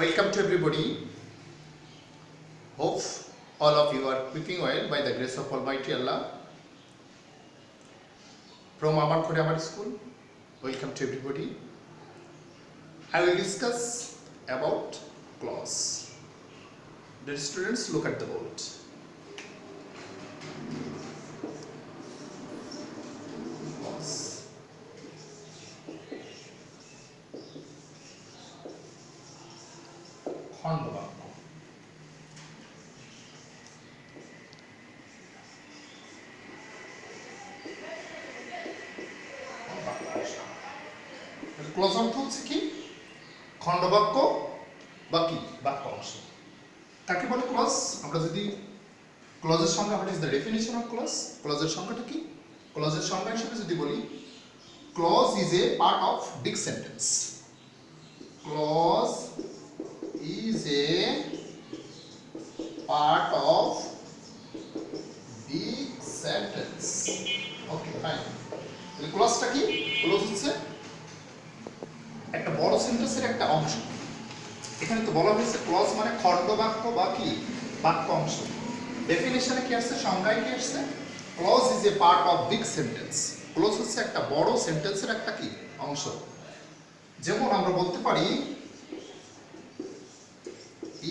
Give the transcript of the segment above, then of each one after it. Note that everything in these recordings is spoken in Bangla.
Welcome to everybody. Hope all of you are keeping well by the grace of Almighty Allah. From Amar Khodiamar School, welcome to everybody. I will discuss about clause. Dear students, look at the board. Clause. খণ্ডবাক্য ক্লজ অর্থ হচ্ছে কি খণ্ডবাক্য বা কি বাক্য অংশ কাকে বলে ক্লজ আমরা যদি ক্লজের সংজ্ঞা what is the definition of clause ক্লজের সংজ্ঞাটা কি ক্লজের সংজ্ঞা হিসেবে যদি বলি clause is a part of big sentence clause is a part of big sentence. Okay, fine. তাহলে ক্লজটা কি? ক্লজ হচ্ছে একটা বড় সেন্টেন্সের একটা অংশ। এখানে তো বলা হয়েছে ক্লজ মানে খণ্ডবাক্য বা কি বাক্য অংশ। ডেফিনিশনে কি আসছে সংজ্ঞায় কি আসছে? Clause is a part of big sentence. Clause হচ্ছে একটা বড় সেন্টেন্সের একটা কি অংশ। যেমন আমরা বলতে পারি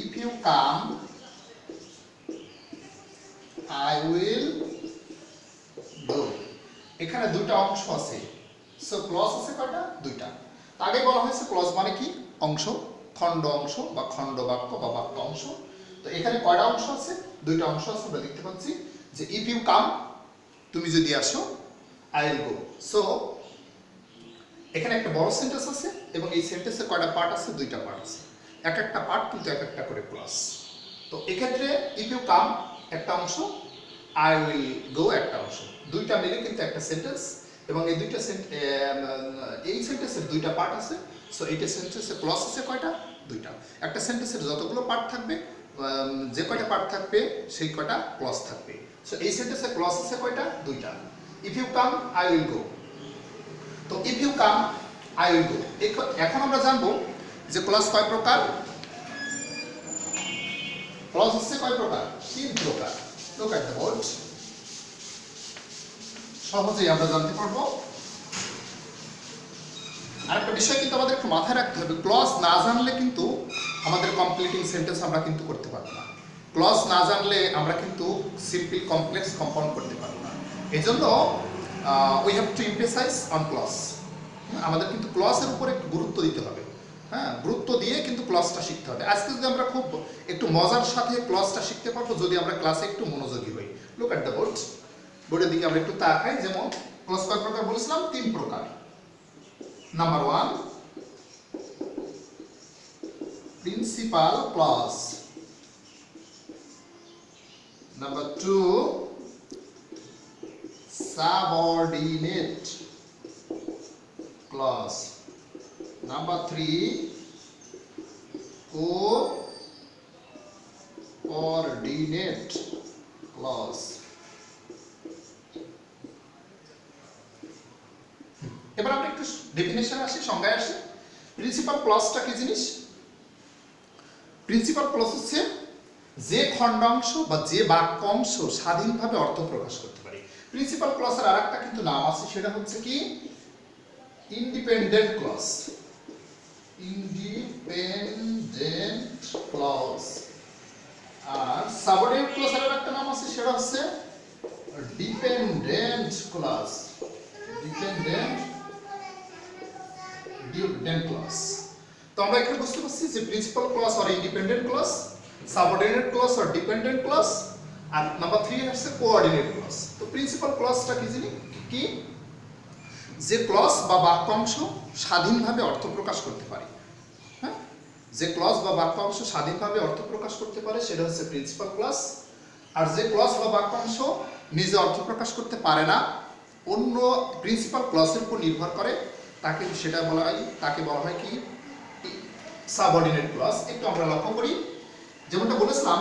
if you come I will go এখানে দুটো অংশ আছে সো ক্লজ আছে কয়টা দুইটা আগে বলা হয়েছে ক্লজ মানে কি অংশ খণ্ড অংশ বা খণ্ড বাক্য বা বাক্য অংশ তো এখানে কয়টা অংশ আছে দুইটা অংশ আছে আমরা দেখতে পাচ্ছি যে if you come তুমি যদি আসো I will go সো এখানে একটা বড় সেন্টেন্স আছে এবং এই সেন্টেন্সের কয়টা পার্ট আছে দুইটা পার্ট আছে এক একটা পার্ট কিন্তু এক একটা করে ক্লজ তো এক্ষেত্রে ইফ ইউ কাম একটা অংশ আই উইল গো একটা অংশ দুইটা মিলে কিন্তু একটা সেন্টেন্স এবং এই দুইটা এই সেন্টেন্সের দুইটা পার্ট আছে সো এইটা সেন্টেন্সের ক্লজ আছে কয়টা দুইটা একটা সেন্টেন্সের যতগুলো পার্ট থাকবে যে কয়টা পার্ট থাকবে সেই কয়টা ক্লজ থাকবে সো এই সেন্টেন্সের ক্লজ আছে কয়টা দুইটা if you come I will go তো if you come I will go এখন আমরা জানবো যে ক্লজ কয় প্রকার ক্লজ হচ্ছে কয় প্রকার তিন প্রকার লুক এট দ্য বোর্ড সহজেই আমরা জানতে পারবো আরেকটা বিষয় কিন্তু আমাদের একটু মাথায় রাখতে হবে ক্লজ না জানলে কিন্তু আমাদের কমপ্লিটিং সেন্টেন্স আমরা কিন্তু করতে পারবো না ক্লজ না জানলে আমরা কিন্তু সিম্পল কমপ্লেক্স কম্পাউন্ড করতে পারবো না এজন্য we have to emphasise on clause আমাদের কিন্তু ক্লজের উপরে একটু গুরুত্ব দিতে হবে হ্যাঁ গুরুত্ব দিয়ে কিন্তু ক্লজটা শিখতে হবে আজকে যদি আমরা খুব একটু মজার সাথে ক্লজটা শিখতে পারবো যদি আমরা ক্লাসে একটু মনোযোগী হই লুক এট দ্য বোর্ড বোর্ডের দিকে আমরা একটু তাকাই যেমন ক্লজ কয় প্রকার বলেছিলাম তিন প্রকার number 1 principal clause number 2 subordinate clause Number 3, coordinate clause. এবার আমরা একটু ডেফিনেশন আসি সংজ্ঞায় আসি প্রিন্সিপাল ক্লজটা কি জিনিস প্রিন্সিপাল ক্লজ হচ্ছে যে খণ্ডাংশ বা যে বাক্য অংশ স্বাধীনভাবে অর্থ প্রকাশ করতে পারে প্রিন্সিপাল ক্লজের আরেকটা কিন্তু নাম আছে সেটা হচ্ছে কি ইন্ডিপেন্ডেন্ট ক্লজ independent clause আর subordinate clause এর একটা নাম আছে সেটা হচ্ছে dependent clause dependent clause তো আমরা এখানে বুঝতে পারছি যে প্রিন্সিপাল ক্লজ আর ইন্ডিপেন্ডেন্ট ক্লজ সাবঅর্ডিনেট ক্লজ আর ডিপেন্ডেন্ট ক্লজ আর নাম্বার 3 হচ্ছে কোঅর্ডিনেট ক্লজ তো প্রিন্সিপাল ক্লজটা কি জানি কি যে ক্লজ বা বাক্যাংশ স্বাধীনভাবে অর্থ প্রকাশ করতে পারে হ্যাঁ যে ক্লজ বা বাক্যাংশ স্বাধীনভাবে অর্থ প্রকাশ করতে পারে সেটা হচ্ছে প্রিন্সিপাল ক্লজ আর যে ক্লজ বা বাক্যাংশ নিজে অর্থ প্রকাশ করতে পারে না অন্য প্রিন্সিপাল ক্লজের উপর নির্ভর করে তাকে বলা হয় কি সাবঅর্ডিনেট ক্লজ একটু আমরা লক্ষ্য করি যেমনটা বলেছিলাম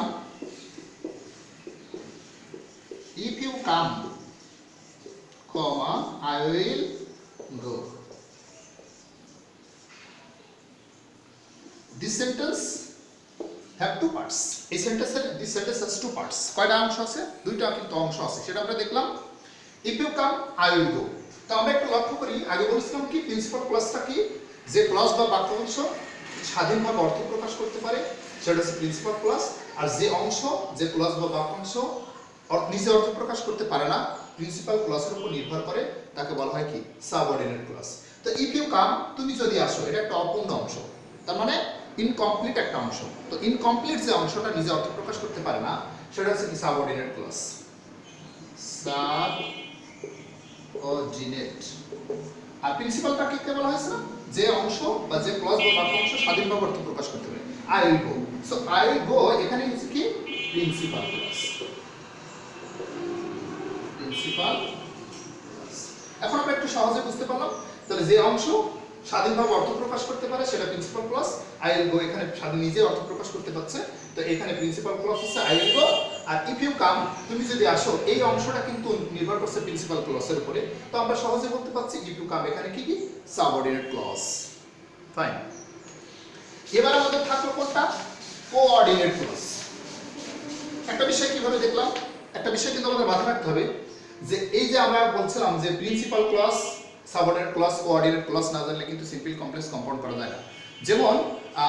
if you come I will go. this sentence have two parts. এই সেন্টেন্সের this sentence has two parts. কয়টা অংশ আছে? দুইটা কিন্তু অংশ আছে, সেটা আমরা দেখলাম। if you come I will go, তো আমরা একটু লক্ষ্য করি, আগে বলেছিলাম কি প্রিন্সিপাল ক্লজটা কি, যে ক্লজ বা বাক্যাংশ স্বাধীনভাবে অর্থ প্রকাশ করতে পারে সেটা হচ্ছে প্রিন্সিপাল ক্লজ, আর যে অংশ যে ক্লজ বা বাক্যাংশ নিজে অর্থ প্রকাশ করতে পারে না, প্রিন্সিপাল ক্লজের উপর নির্ভর করে, তাকে বলা হয় কি সাবঅর্ডিনেট ক্লজ। তো ইফ ইউ কাম, তুমি যদি আসো, এটা একটা অপূর্ণ অংশ, তার মানে ইনকমপ্লিট একটা অংশ। তো ইনকমপ্লিট যে অংশটা নিজে অর্থ প্রকাশ করতে পারে না সেটা হচ্ছে কি সাবঅর্ডিনেট ক্লজ। সাবঅর্ডিনেট। আর প্রিন্সিপালটা কি বলা হয়েছে না, যে অংশ বা যে ক্লজ বা বাক্যাংশ স্বাধীনভাবে অর্থ প্রকাশ করতে পারে। I will go, so I will go এখানে হচ্ছে কি প্রিন্সিপাল ক্লজ। প্রিন্সিপাল। এখন আমরা একটু সহজে বুঝতে পারলাম, তাহলে যে অংশ স্বাধীনভাবে অর্থ প্রকাশ করতে পারে সেটা principal clause. I will go এখানে স্বাধীন নিজে অর্থ প্রকাশ করতে পারছে, তো এখানে প্রিন্সিপাল ক্লজ হচ্ছে আই উইল গো। আর ইফ ইউ কাম, তুমি যদি আসো, এই অংশটা কিন্তু নির্ভর করছে প্রিন্সিপাল ক্লজের উপরে, তো আমরা সহজে বলতে পারছি ইফ ইউ কাম এখানে কি কি সাবঅর্ডিনেট ক্লজ। ফাইন। এবার আমাদের থাকলো কোনটা, কোঅর্ডিনেট ক্লজ। একটা বিষয় কিভাবে দেখলাম, একটা বিষয় কিন্তু আমাদের মাথায় রাখতে হবে, যে এই যে আমরা বলছিলাম যে principal clause, subordinate clause, coordinate clause না জানলে কিন্তু সিম্পল কমপ্লেক্স কম্পাউন্ড করা যায় না। যেমন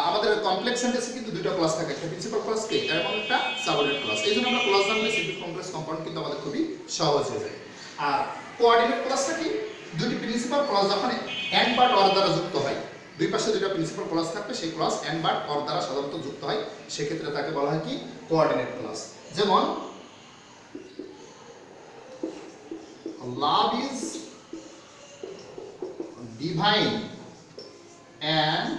আমাদের কমপ্লেক্স সেন্টেন্সে কিন্তু দুটো ক্লজ থাকে, একটা প্রিন্সিপাল ক্লজ কে এবং একটা সাবঅর্ডিনেট ক্লজ। এই জন্য আমরা ক্লজ জানলে সিম্পল কমপ্লেক্স কম্পাউন্ড কিন্তু আমাদের খুবই সহজ হয়ে যায়। আর কোঅর্ডিনেট ক্লজটা কি, দুটি প্রিন্সিপাল ক্লজ যখন এন্ড বাট অর দ্বারা যুক্ত হয়, দুই পাশে দুটো প্রিন্সিপাল ক্লজ থাকবে, সেই ক্লজ এন্ড বাট অর দ্বারা সাধারণত যুক্ত হয়, সেক্ষেত্রে তাকে বলা হয় কি কোঅর্ডিনেট ক্লজ। যেমন love is divine and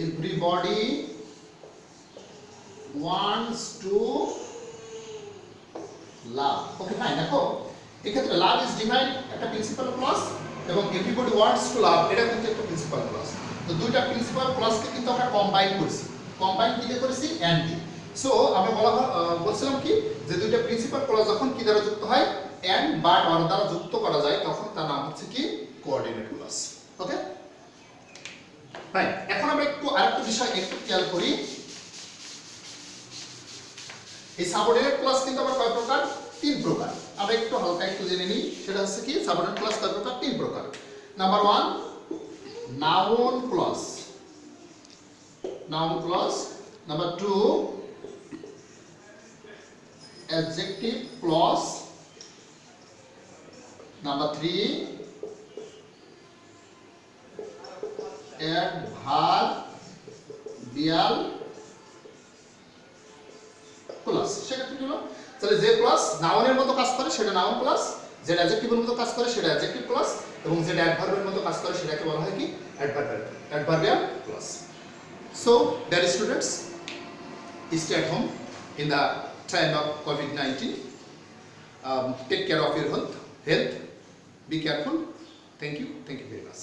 everybody wants to love. Okay fine. দেখো এক্ষেত্রে লাভ ইজ ডিভাইন একটা প্রিন্সিপাল ক্লজ এবং এভরিবডি ওয়ান্টস টু লাভ এটা কিন্তু একটা প্রিন্সিপাল ক্লজ। তো দুইটা প্রিন্সিপাল ক্লজকে কিন্তু আমরা কম্বাইন করছি, কম্বাইন কি দিয়ে করেছি, এন্ড দিয়ে। সো আমরা বলছিলাম কি যে দুইটা প্রিন্সিপাল ক্লজ যখন কি দ্বারা যুক্ত হয়, এন্ড বাট অর দ্বারা যুক্ত করা যায়, তখন তার নাম হচ্ছে কি কোঅর্ডিনেট ক্লজ। Okay fine. এখন আমরা একটু আরেকটা বিষয় একটু খেয়াল করি, এই সাবঅর্ডিনেট ক্লজ কিন্তু আবার কয় প্রকার, তিন প্রকার। আমরা একটু হালকা একটু জেনে নিই, সেটা হচ্ছে কি সাবঅর্ডিনেট ক্লজ কয় প্রকার, তিন প্রকার। Number 1 noun clause, noun clause. Number 2 adjective clause. Number 3 adverbial clause. সেটা কি হলো, তাহলে যে ক্লজ নাউনের মতো কাজ করে সেটা নাউন ক্লজ, যেটা অ্যাডজেক্টিভের মতো কাজ করে সেটা অ্যাডজেক্টিভ ক্লজ, এবং যেটা অ্যাডভার্বের মতো কাজ করে সেটাকে বলা হয় কি adverbial clause. So dear students, stay at home in the time of COVID-19. Take care of your health. Be careful. Thank you very much.